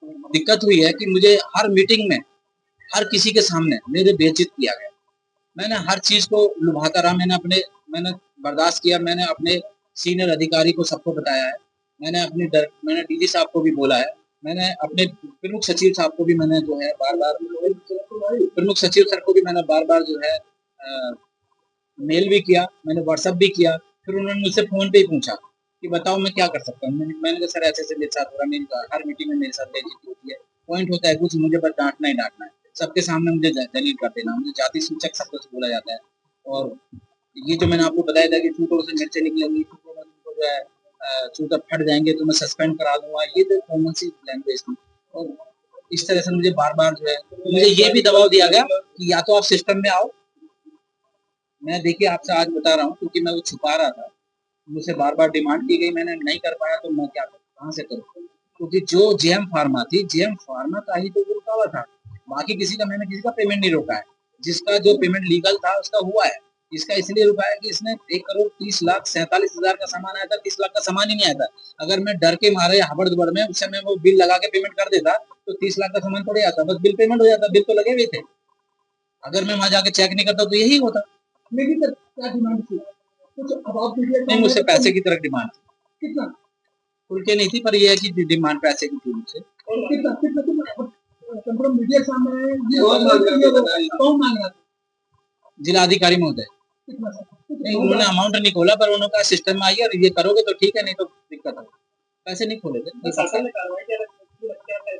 दिक्कत हुई है कि मुझे हर मीटिंग में हर किसी के सामने मेरे बेइज्जत किया गया। मैंने हर चीज़ को लुभाता रहा, मैंने बर्दाश्त किया, मैंने अपने सीनियर अधिकारी को सबको बताया है। मैंने डीजी साहब को भी बोला है। मैंने अपने प्रमुख सचिव साहब को भी मैंने जो है बार-बार प्रमुख सचिव सर को भी मैंने बार-बार जो है मेल भी किया, मैंने व्हाट्सएप भी किया। फिर उन्होंने मुझसे फ़ोन पे ही पूछा कि बताओ मैं क्या कर सकता हूँ? मैंने कहा सर ऐसे-ऐसे मेरे साथ हो रहा है, मेरी हर मीटिंग में मेरे साथ बेइज्जती होती है। पॉइंट होता है कुछ, मुझे बस डाँटना ही डाँटना है। सबके सामने मुझे दलील कर देना, मुझे जाति सूचक शब्दों से बोला जाता है। और ये जो मैंने आपको बताया था कि चूतों से मिर्चें निकलेंगी, चूतों में तुमको जो है चूते फट जाएँगे तो मैं सस्पेंड करा दूँगा, ये तो कॉमन सी लैंग्वेज थी। और इस तरह से मुझे बार-बार जो है मुझे ये भी दबाव दिया गया कि या तो आप सिस्टम में आओ। मैं देखिए आपसे आज बता रहा हूँ क्योंकि मैं वो छुपा रहा था। मुझसे बार-बार डिमांड की गई, मैंने नहीं कर पाया तो मैं क्या करूँ? कहाँ से करूँ? क्योंकि जो जेएम फार्मा थी, जेएम फार्मा का ही तो वो रुका हुआ था। बाकी मैंने किसी का पेमेंट नहीं रोका है। जिसका जो पेमेंट लीगल था उसका हुआ है। इसका इसलिए रुका है कि इसने 1,30,47,000 का सामान आया था, 30 लाख का सामान ही नहीं आया था। अगर मैं डर के मारे हबड़-दबड़ में उस समय वो बिल लगा के पेमेंट कर देता, तो 30 लाख का सामान थोड़ी आता, बस बिल पेमेंट हो जाता, बिल तो लगे हुए थे। अगर मैं वहाँ जाके चेक नहीं करता तो यही होता। मेरी सर क्या डिमांड थी? कुछ अब आप नहीं, मुझसे पैसे की तरफ डिमांड थी। कितना? खुल के नहीं थी, पर ये है कि डिमांड पैसे की थी मुझसे। और कितना कंफर्म मीडिया सामने है, ये कौन मांग रहा था? जिलाधिकारी महोदय। कितना सर? नहीं, उन्होंने अमाउंट नहीं खोला, पर उन्होंने कहा सिस्टम में आइए और ये करोगे तो ठीक है, नहीं तो दिक्कत होगी। पैसे नहीं खोले थे। प्रशासन ने कार्रवाई क्या